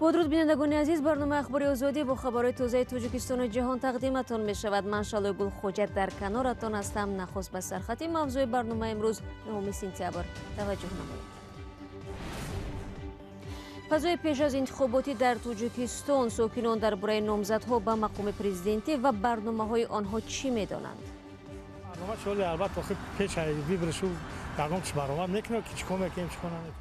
با درود بینندگان عزیز، برنامه اخباری آزادی با خبرهای تازه تاجیکستان و جهان تقدیمتان می شود. من شالای گل خوجت در کنارتان هستم. نخست به سرخط موضوع برنامه امروز 9 سپتامبر توجه نمایید. فضای پیش از انتخاباتی در تاجیکستان، ساکنان درباره نامزدها به مقام پرزیدنتی و برنامه‌های آنها چی می‌دانند؟ برنامه شغل البته خب پیش بیبرشو یگام چه برنامه میکنه که چیکار میکنیم چیکار نمیکنیم.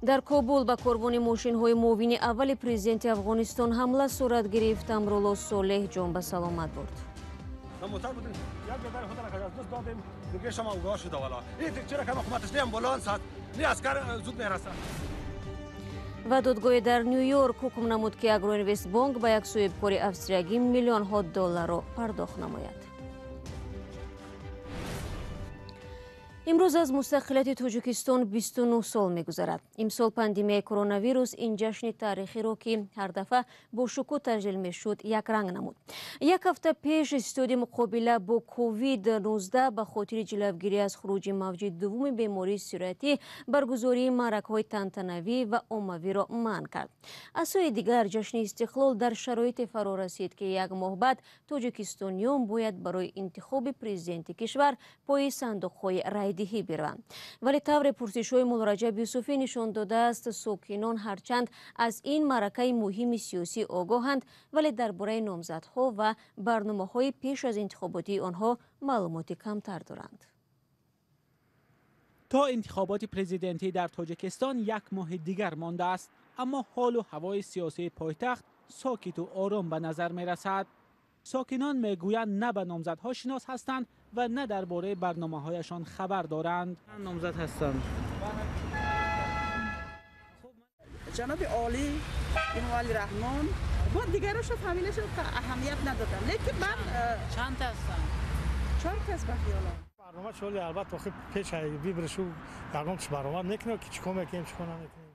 در کابل به کاروان ماشین‌های معاون اول پرزیدنت افغانستان حمله صورت گرفت. امرالله صالح جان به سلامت برد. موتور بودیم یک در خود را از دوست دادیم دیگه شما اوگاه شده والا این چرا که حکومتش نیم بلند ساعت نی اسکر زود میرسه. و دادگاه در نیویورک حکم نمود که اگرو اینوست بانک به یک صاحبکار افسریگی میلیون ها دلار را پرداخت نماید. امروز از مستقلیت تاجیکستان 29 سال می‌گذرد. امسال پاندمیای کرونا ویروس این جشن تاریخی را که هر دفعه با شکوه تجلیل می‌شد یک رنگ نمود. یک هفته پیش استاد مقابله با کووید 19 به خاطر جلوگیری از خروج موج دوم بیماری سرایتی برگزاری معرکه‌های تنتنوی و عمومی را منع کرد. از سوی دیگر جشن استقلال در شرایط فرا رسید که یک ماه بعد تاجیکستانیان باید برای انتخاب پرزیدنت کشور پای صندوق‌های رای دهی بروند. ولی طور پرسش‌های مولا رجب یوسفی نشان داده است ساکنان هرچند از این معرکه مهم سیاسی آگاهند ولی درباره نامزدها و برنامه‌های پیش از انتخاباتی آنها معلوماتی کمتر دارند. تا انتخابات پرزیدنتی در تاجیکستان یک ماه دیگر مانده است، اما حال و هوای سیاسی پایتخت ساکت و آرام به نظر می رسد. ساکنان میگویند نه به نامزدها شناس هستند و نه درباره برنامه‌هایشان خبر دارند. من نامزد هستم. جناب عالی ولی رحمان با دیگرش فامیلش اهمیت ندادم، لیکن من چند تا هستم؟ 4 کس به خیالم. برنامه شغل البته خب پیش بیبرشو یگام چه برنامه میکنه که چیکار میکنیم چیکار نمیکنیم.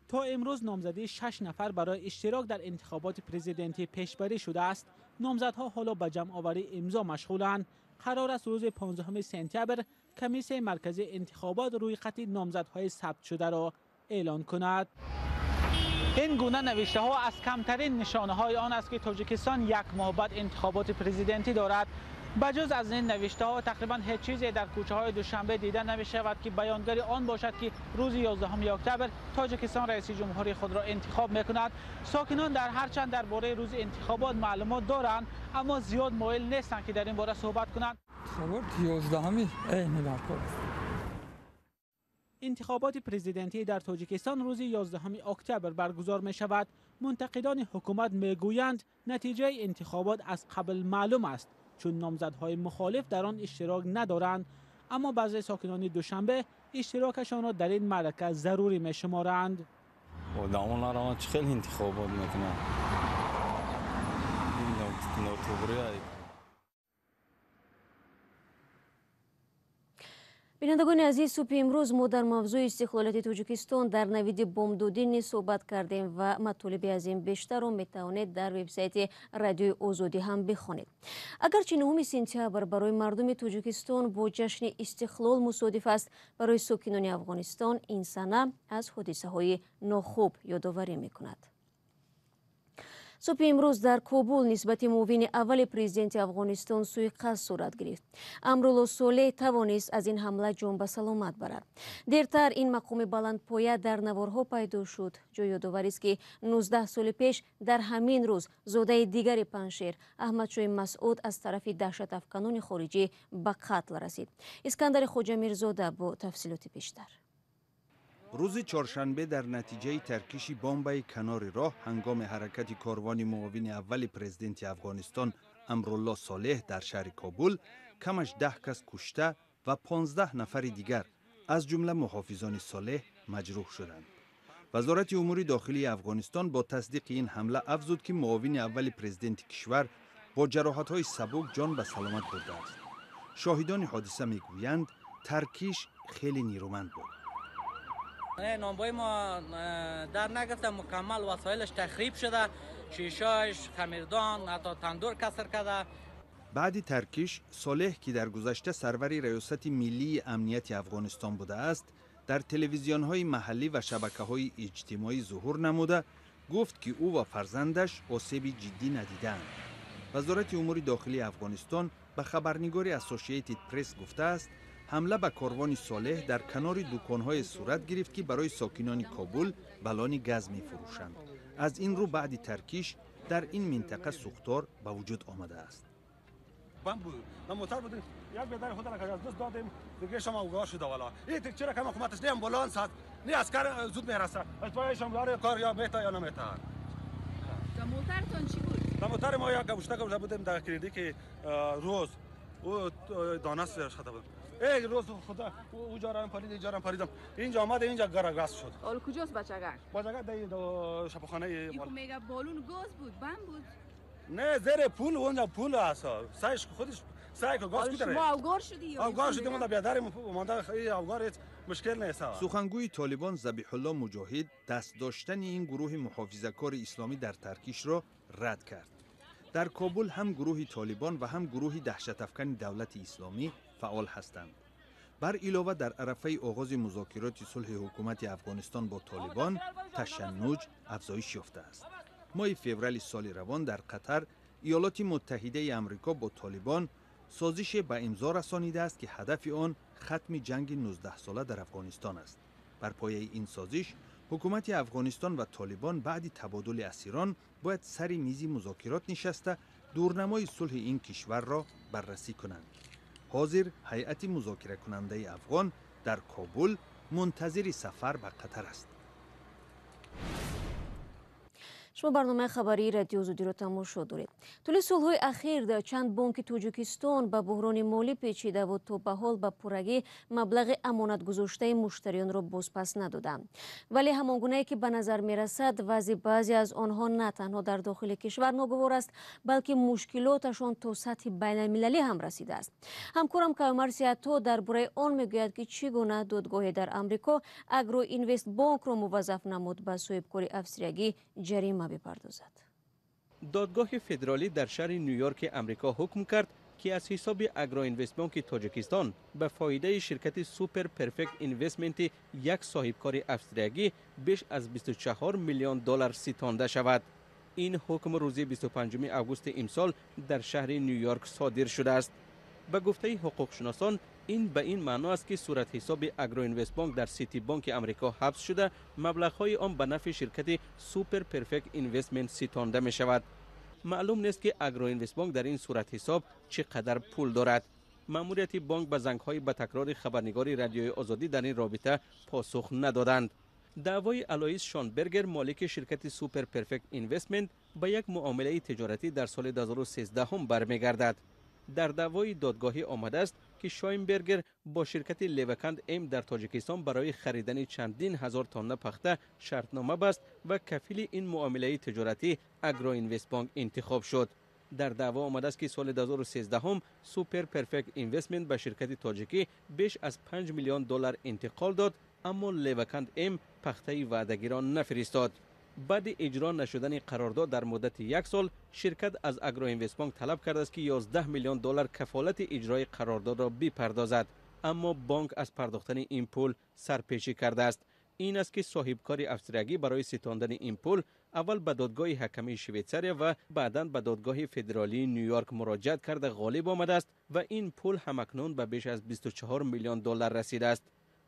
تا امروز نامزدی 6 نفر برای اشتراک در انتخابات پرزیدنتی پیشبری شده است. نامزدها حالا به جمع آوری امضا مشغولند. قرار است روز 15 سپتامبر کمیسیون مرکزی انتخابات روی خط نامزدهای ثبت شده را اعلان کند. این گونه نوشته ها از کمترین نشانه های آن است که تاجیکستان یک ماه بعد انتخابات پرزیدنتی دارد. بجز از این نوشته ها تقریبا هیچ چیزی در کوچه های دوشنبه دیده نمی شود که بیانگر آن باشد که روز 11 اکتبر تاجیکستان رئیس جمهوری خود را انتخاب می کند. ساکنان در هرچند درباره روز انتخابات معلومات دارند اما زیاد مایل نیستند که در این باره صحبت کنند. انتخابات پرزیدنتی در تاجیکستان روز 11 اکتبر برگزار می شود. منتقدان حکومت می گویند نتیجه انتخابات از قبل معلوم است چون نامزدهای مخالف در آن اشتراک ندارند، اما بعضی ساکنان دوشنبه اشتراکشان را در این معرکه ضروری می شمارند. آدمان را چه خیلی انتخابات میکنند. بینندگان عزیز، صبح امروز ما در موضوع استقلالیت تاجیکستان در نوید بامدادین صحبت کردیم و مطالب از این بیشتر را میتوانید در وبسایت رادیو آزادی هم بخوانید. اگرچه 9 سپتامبر برای مردم تاجیکستان با جشن استقلال مصادف است، برای ساکنان افغانستان این سنه از حادثه های ناخوب یادآوری میکند. صبح امروز در کابل نسبت معاون اول پرزیدنت افغانستان سوءقصد صورت گرفت. امرالله صالح توانست از این حمله جان به سلامت برد. دیرتر این مقام بلندپایه در نوارها پیدا شد. جای یادآوری است که 19 سال پیش در همین روز زاده دیگر پنشیر احمدشاه مسعود از طرف دهشت افکنان خارجی به قتل رسید. اسکندر خواجه میرزاده با تفصیلات بیشتر. روز چهارشنبه در نتیجه ترکیش بمب کنار راه هنگام حرکت کاروان معاون اول پرزیدنت افغانستان امرالله صالح در شهر کابل کمش 10 کس کشته و 15 نفر دیگر از جمله محافظان صالح مجروح شدند. وزارت امور داخلی افغانستان با تصدیق این حمله افزود که معاون اول پرزیدنت کشور با جراحت‌های سبک جان به سلامت برده است. شاهدان حادثه میگویند ترکیش خیلی نیرومند بود. نامبای ما در نگرفته، مکمل وسایلش تخریب شده، شیشه‌اش، خمیردان، حتی تندور کسر کرده. بعد ترکیش، صالح که در گذشته سرور ریاست ملی امنیت افغانستان بوده است، در تلویزیون‌های محلی و شبکه‌های اجتماعی ظهور نموده گفت که او و فرزندش آسیب جدی ندیدند. وزارت امور داخلی افغانستان به خبرنگار اسوسییتد پرس گفته است حمله به کاروان صالح در کنار دکان‌های صورت گرفت که برای ساکنان کابل بلان گاز می‌فروشند. از این رو بعد ترکیش در این منطقه سوختار به وجود آمده است. بم بود. ما موتور بودیم. یک بیدار خود را که از دست دادیم دیگه شما اوگاه شده والا. این تک چرا که حکومتش نه امبولانس هست. نه عسکر زود میرسه. از پایشون داره کار یا میتا یا نمیتا. تا موترتون چی بود؟ تا موتور ما یک گوشته بودیم در کلیدی که روز او دانه سرش خدا بود. ای روز خدا او جارم پرید جارم پریدم. اینجا آمد اینجا گاز شد. حال کجاست بچگک؟ بچگک در شبخانه این میگه بالون گاز بود بم بود. نه زیر پول اونجا پول است. سایش خودش سعی که گاز می‌کنه. شما اوگار شدی یا اوگار شدیم ما بیادریم مونده این اوگار مشکل نیست. سخنگوی طالبان ذبیح الله مجاهد دست داشتن این گروه محافظه‌کار اسلامی در ترکیش را رد کرد. در کابل هم گروه طالبان و هم گروه دهشت‌افکن دولت اسلامی فعال هستند. بر علاوه در عرفه آغاز مذاکرات صلح حکومت افغانستان با طالبان تشنج افزایش یافته است. ماه فوریه سال روان در قطر ایالات متحده آمریکا با طالبان سازش به امضا رسانیده است که هدف آن ختم جنگ 19 ساله در افغانستان است. بر پایه این سازش حکومت افغانستان و طالبان بعد تبادل اسیران باید سر میز مذاکرات نشسته دورنمای صلح این کشور را بررسی کنند. حاضر هیئت مذاکره کننده افغان در کابل منتظر سفر به قطر است. شما برنامه خبری رادیو زودی رو تماشا دارید. طول سالهای اخیر در چند بانک توجیکستان به بحران مالی پیچیده و تا به حال به پرگی مبلغ امانت گذاشته مشتریان را بازپس ندادند. ولی همانگونه که به نظر می رسد وضع بعضی از آنها نه تنها در داخل کشور ناگوار است بلکه مشکلاتشان تا سطح بین المللی هم رسیده است. همکارم کیامر سیاتا درباره آن میگوید که چگونه دادگاهی در آمریکا اگرو اینوست بانک را موظف نمود به صاحبکاری افسریگی جریمه بپردازد. دادگاه فدرالی در شهر نیویورک امریکا حکم کرد که از حساب اگرو اینوست بانک تاجیکستان به فایده شرکت سوپر پرفکت اینوستمنت یک صاحبکار افسریگی بیش از 24 میلیون دلار ستانده شود. این حکم روز 25 آگوست امسال در شهر نیویورک صادر شده است. به گفته حقوقشناسان این به این معنا است که صورت حساب اگرو اینوست بانک در سیتی بانک امریکا حبس شده، مبلغ‌های آن به نفع شرکت سوپر پرفکت اینوستمنت ستانده می شود. معلوم نیست که اگرو اینوست بانک در این صورت حساب چقدر پول دارد. ماموریت بانک به زنگ‌های به تکرار خبرنگار رادیوی آزادی در این رابطه پاسخ ندادند. دعوای الویس شانبرگر مالک شرکت سوپر پرفکت اینوستمنت به یک معامله تجارتی در سال 2013 هم برمیگردد. در دعوای دادگاهی آمده است که شاینبرگر با شرکت لیوکند ام در تاجیکستان برای خریدن چندین هزار تن پخته شرطنامه بست و کفیل این معامله تجارتی اگرو اینوست بانک انتخاب شد. در دعوا آمده است که سال 2013 هم سوپر پرفکت اینوستمنت به شرکت تاجیکی بیش از 5 میلیون دلار انتقال داد، اما لیوکند ام پخته وعدگی را نفرستاد. بعد اجرا نشدن قرارداد در مدت یک سال، شرکت از اگرو اینوست بانک طلب کرده است که 11 میلیون دلار کفالت اجرای قرارداد را بپردازد، اما بانک از پرداختن این پول سرپیچی کرده است. این است که صاحبکار افسریگی برای ستاندن این پول اول به دادگاه حکمی شویتزاریا و بعداً به دادگاه فدرالی نیویورک مراجعت کرده غالب آمده است و این پول همکنون به بیش از 24 میلیون دلار رسیده است.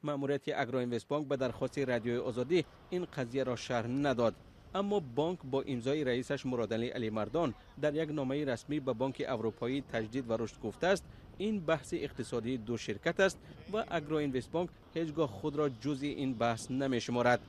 ماموریت اگرو اینوست بانک به درخواست رادیوی آزادی این قضیه را شرح نداد، اما بانک با امضای رئیسش مرادعلی علی مردان در یک نامه رسمی به بانک اروپایی تجدید و رشد گفته است این بحث اقتصادی دو شرکت است و اگرو اینوست بانک هیچگاه خود را جزء این بحث نمی‌شمارد.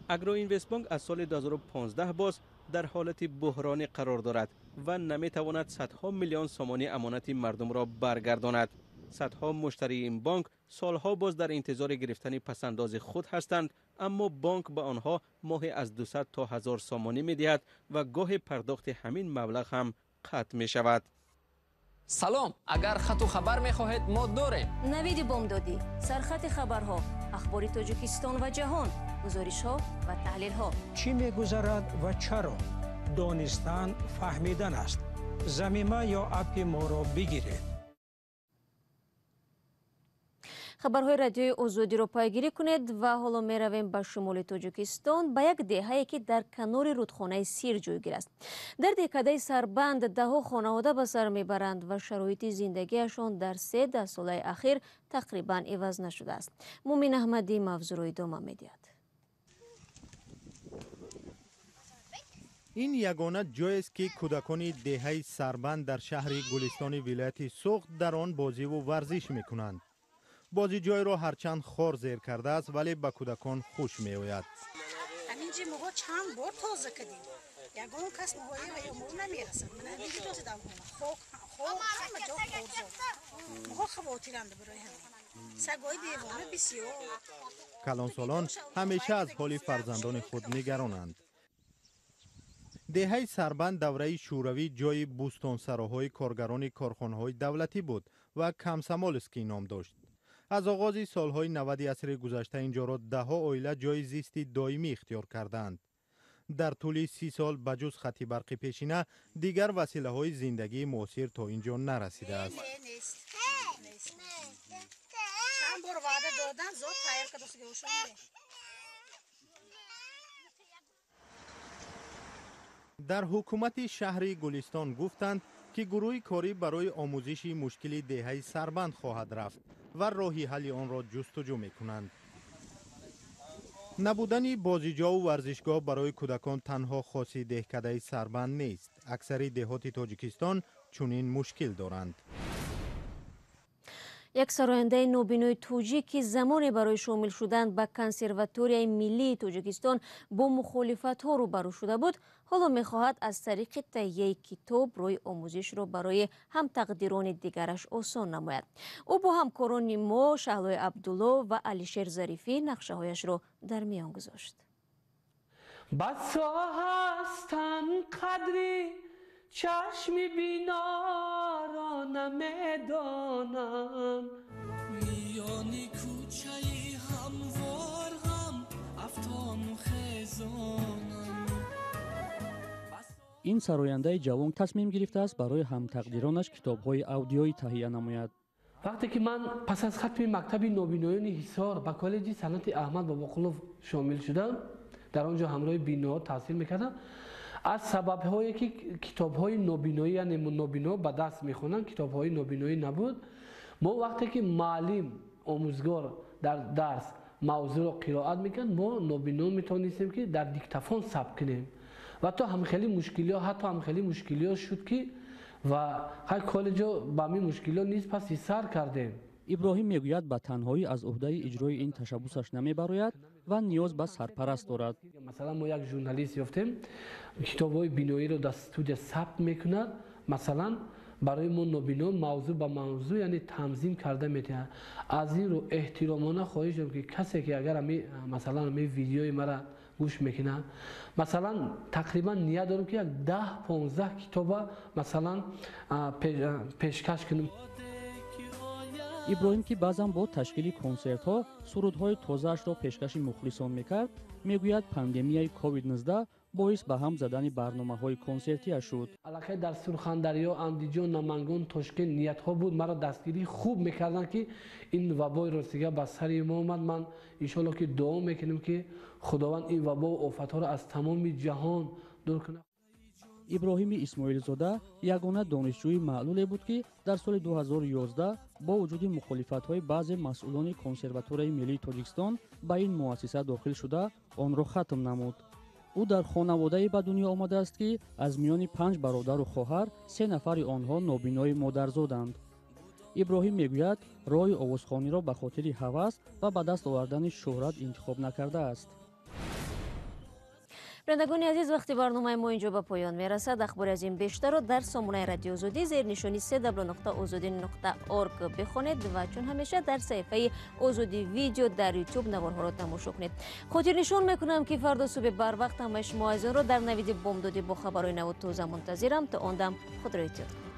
اگرو اینوست بانک از سال 2015 باز در حالت بحرانی قرار دارد و نمی‌تواند صدها میلیون سومانی امانت مردم را برگرداند. صدها مشتری این بانک سالها باز در انتظار گرفتن پسنداز خود هستند، اما بانک به آنها ماهی از 200 تا 1000 سومانی می‌دهد و گاه پرداخت همین مبلغ هم قطع می شود. سلام، اگر خط و خبر می‌خواهید ما داریم. نوید بامدادی، سرخط خبرها، اخبار تاجیکستان و جهان، گزارش‌ها و تحلیل‌ها. چی می‌گذرد و چرا؟ دانستن فهمیدن است. زمینه یا اپ ما را بگیرید. хабарҳои радиои озодиро пайгирӣ кунед ва ҳоло меравем ба шимоли тоҷикистон ба як деҳае ки дар канори рудхонаи сир ҷойгир аст. дар декадаи сарбанд даҳо хонавода ба сар мебаранд ва шароити зиндагиашон дар 13 солаи ахир тақрибан иваз нашудааст. мумин аҳмадӣ мавзӯъро идома медиҳад. ин ягона ҷоест ки кӯдакони деҳаи сарбанд дар шаҳри гулистони вилояти суғд дар он бозиву варзиш мекунанд. бозиҷойро ҳарчанд хор зер кардааст, вале ба кӯдакон хуш меояд. ҳаминҷи моҳо чанд бор тоза кардем. ягон кас моҳои ҳаёмон намерасад. Ман ҳаминҷи додидам хок ҳама ҷо хорзод. моҳо хавотиранда барои ҳамин. сагои девона бисёр. калонсолон ҳамеша аз ҳоли фарзандони худ нигаронанд. деҳаи сарбанд давраи шӯравӣ ҷойи бӯстонсароҳои коргарони корхонаҳои давлатӣ буд ва камсамолский ном дошт. аз оғози солҳои 90 асри гузашта инҷоро даҳо оила ҷойи зисти доимӣ ихтиёр карданд. дар тӯли 30 сол ба ҷуз хати барқи пешина дигар василаҳои зиндагии муосир то инҷо нарасидааст. чанд бор ваъда додан зод тайёр кардашон. дар ҳукумати шаҳри гулистон гуфтанд ки гурӯҳи корӣ барои омӯзиши мушкили деҳаи сарбанд хоҳад рафт ва роҳи ҳалли онро ҷустуҷӯ мекунанд. набудани бозиҷову варзишгоҳ барои кӯдакон танҳо хоси деҳкадаи сарбанд нест. аксари деҳоти тоҷикистон чунин мушкил доранд. як сарояндаи нобинои тоҷик ки замоне барои шомил шудан ба консерваторияи миллии тоҷикистон бо мухолифатҳо рӯбарӯ шуда буд, ҳоло мехоҳад аз тариқи таҳияи китоб роҳи омӯзишро барои ҳамтақдирони дигараш осон намояд. ӯ бо ҳамкорони мо Шаҳлои Абдулло ва Алишер Зарифӣ нақшаҳояшро дар миён гузошт. басо ҳастан қадри чашми биноро намедонам миёни кӯчаи ҳамвор ҳам афтону хезонам. ин сарояндаи ҷавон тасмим гирифтааст барои ҳамтақдиронаш китобҳои аудиоӣ таҳия намояд. вақте ки ман пас аз хатми мактаби нобиноёни ҳисор ба коллеҷи санъати Аҳмад Бобоқулов шомил шудам, дар он ҷо ҳамроҳи биноҳо таҳсил мекардам. аз сабабҳое ки китобҳои нобиноӣ, яъне нобино ба даст мехонанд, китобҳои нобиноӣ набуд, мо вақте ки маълим омӯзгор дар дарс мавзӯъро қироат мекард, мо нобино метавонистем ки дар диктафон сабт кунем ва то ҳамхели мушкилиҳо шуд ки ва ҳар коллеҷо ба ҳамин мушкилиҳо низ паси сар кардем. иброҳим мегӯяд ба танҳоӣ аз уҳдаи иҷрои ин ташаббусаш намебарояд ва ниёз ба сарпараст дорад. масалан мо як журналист ёфтем, китобҳои биноиро дар студия сабт мекунад. масалан барои мо нобино мавзӯъ ба мавзӯъ, яъне танзим карда метавонад. аз ин рӯ эҳтиромона хоҳиш дорам ки касе ки агар масалан видеои мара гӯш мекунад, масалан тақрибан ният дорам ки як 10-15 китоба масалан пешкаш кунам. иброҳим ки баъзан бо ташкили консертҳо сурудҳои тозаашро пешкаши мухлисон мекард, мегӯяд пандемияи COVID-19 боис ба ҳам задани барномаҳои консертиаш шуд. аллакай дар Сурхандариё, Андиҷон, Намангон, Тошкент ниятҳо буд, маро дастгирӣ хуб мекарданд ки ин вабои ростига ба сари мо омад. ман иншоалло ки дуо мекунем ки худованд ин вабо офатҳоро аз тамоми ҷаҳон дур кунад. иброҳими Исмоилзода ягона донишҷӯи маълуле буд ки дар соли 2011 бо вуҷуди мухолифатҳои баъзе масъулони консерваторияи миллии Тоҷикистон ба ин муассиса дохил шуда онро хатм намуд. ӯ дар хонаводае ба дунё омадааст ки аз миёни 5 бародару хоҳар 3 нафари онҳо нобинои модарзоданд. иброҳим мегӯяд роҳи овозхониро ба хотири ҳавас ва ба даст овардани шӯҳрат интихоб накардааст. бинандагони азиз, вақти барномаи мо инҷо ба поён мерасад. ахбори аз ин бештарро дар сомонаи радиои озодӣ зернишони www.ozodi.org бихонед ва чун ҳамеша дар саҳифаи озодӣ видео дар YouTube наворҳоро тамошо кунед. хотирнишон мекунам ки фардо субҳи барвақт ҳамаи шумо азизонро дар навиди бомдодӣ бо хабарҳои наву тоза мунтазирам. то он дам худро эҳтиёт кунед.